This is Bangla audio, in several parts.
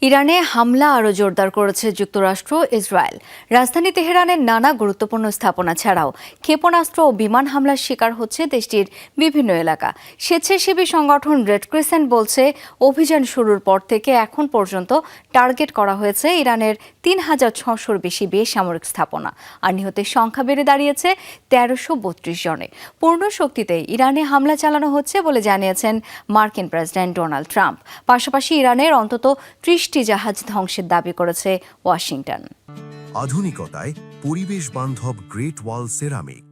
ইরানে হামলা আরও জোরদার করেছে যুক্তরাষ্ট্র ইসরায়েল। রাজধানী তেহরানের নানা গুরুত্বপূর্ণ স্থাপনা ছাড়াও ক্ষেপণাস্ত্র ও বিমান হামলার শিকার হচ্ছে দেশটির বিভিন্ন এলাকা। স্বেচ্ছাসেবী সংগঠন রেড ক্রিসেন্ট বলছে, অভিযান শুরুর পর থেকে এখন পর্যন্ত টার্গেট করা হয়েছে ইরানের ৩,৬০০-র বেশি বেসামরিক স্থাপনা, আর নিহতের সংখ্যা বেড়ে দাঁড়িয়েছে ১৩৩২ জনে। পূর্ণ শক্তিতে ইরানে হামলা চালানো হচ্ছে বলে জানিয়েছেন মার্কিন প্রেসিডেন্ট ডোনাল্ড ট্রাম্প। পাশাপাশি ইরানের অন্তত ৩০টি জাহাজ ধ্বংসের দাবি করেছে ওয়াশিংটন। আধুনিকতায় পরিবেশ বান্ধব গ্রেট ওয়াল সেরামিক।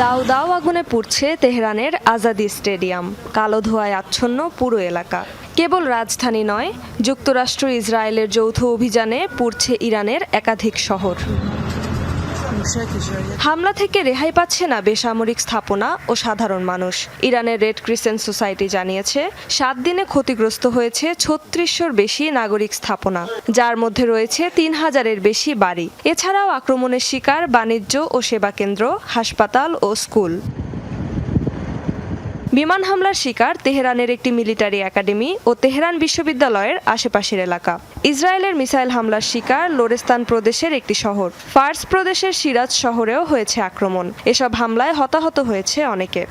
দাউ দাউ আগুনে পুড়ছে তেহরানের আজাদি স্টেডিয়াম। কালো ধোঁয়ায় আচ্ছন্ন পুরো এলাকা। কেবল রাজধানী নয়, যুক্তরাষ্ট্র ইসরায়েলের যৌথ অভিযানে পুড়ছে ইরানের একাধিক শহর। হামলা থেকে রেহাই পাচ্ছে না বেসামরিক স্থাপনা ও সাধারণ মানুষ। ইরানের রেড ক্রিসেন্ট সোসাইটি জানিয়েছে, ৭ দিনে ক্ষতিগ্রস্ত হয়েছে ৩৬০০-র বেশি নাগরিক স্থাপনা, যার মধ্যে রয়েছে ৩,০০০-এর বেশি বাড়ি। এছাড়াও আক্রমণের শিকার বাণিজ্য ও সেবা কেন্দ্র, হাসপাতাল ও স্কুল। বিমান হামলার শিকার তেহরানের একটি মিলিটারি একাডেমি ও তেহরান বিশ্ববিদ্যালয়ের আশেপাশের এলাকা। ইসরায়েলের মিসাইল হামলার শিকার লোরেস্তান প্রদেশের একটি শহর। ফার্স প্রদেশের সিরাজ শহরেও হয়েছে আক্রমণ। এসব হামলায় হতাহত হয়েছে অনেকে।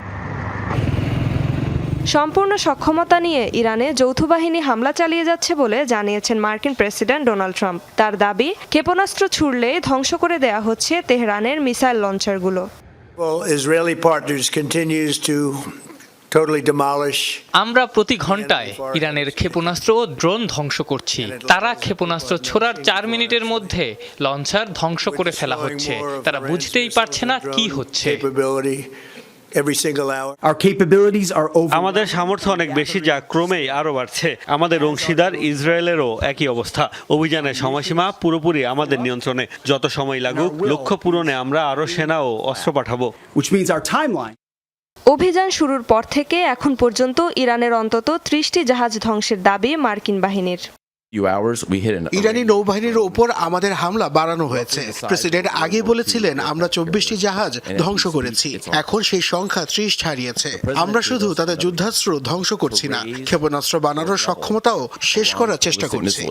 সম্পূর্ণ সক্ষমতা নিয়ে ইরানে যৌথ বাহিনী হামলা চালিয়ে যাচ্ছে বলে জানিয়েছেন মার্কিন প্রেসিডেন্ট ডোনাল্ড ট্রাম্প। তার দাবি, ক্ষেপণাস্ত্র ছুড়লে ধ্বংস করে দেয়া হচ্ছে তেহরানের মিসাইল লঞ্চারগুলো। আমরা প্রতি ঘন্টায় ইরানের ক্ষেপণাস্ত্র ও ড্রোন ধ্বংস করছি। তারা ক্ষেপণাস্ত্র ছোড়ার ৪ মিনিটের মধ্যে লঞ্চার ধ্বংস করে ফেলা হচ্ছে। তারা বুঝতেই পারছে না কি হচ্ছে। আমাদের সামর্থ্য অনেক বেশি, যা ক্রমেই আরো বাড়ছে। আমাদের অংশীদার ইসরায়েলেরও একই অবস্থা। অভিযানের সময়সীমা পুরোপুরি আমাদের নিয়ন্ত্রণে। যত সময় লাগুক, লক্ষ্য পূরণে আমরা আরো সেনা ও অস্ত্র পাঠাবো। অভিযান শুরুর পর থেকে এখন পর্যন্ত ইরানের অন্তত ৩০টি জাহাজ ধ্বংসের দাবি মার্কিন বাহিনীর। ইরানি নৌবাহিনীর ওপর আমাদের হামলা বাড়ানো হয়েছে। প্রেসিডেন্ট আগে বলেছিলেন আমরা ২৪টি জাহাজ ধ্বংস করেছি। এখন সেই সংখ্যা ৩০ ছাড়িয়েছে। আমরা শুধু তাদের যুদ্ধাস্ত্র ধ্বংস করছি না, ক্ষেপণাস্ত্র বানানোর সক্ষমতাও শেষ করার চেষ্টা করছি।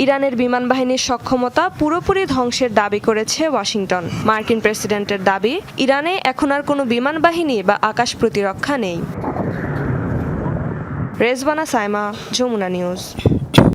ইরানের বিমান বাহিনীর সক্ষমতা পুরোপুরি ধ্বংসের দাবি করেছে ওয়াশিংটন। মার্কিন প্রেসিডেন্টের দাবি, ইরানে এখন আর কোনো বিমান বাহিনী বা আকাশ প্রতিরক্ষা নেই। রেজবানা সাইমা, যমুনা নিউজ।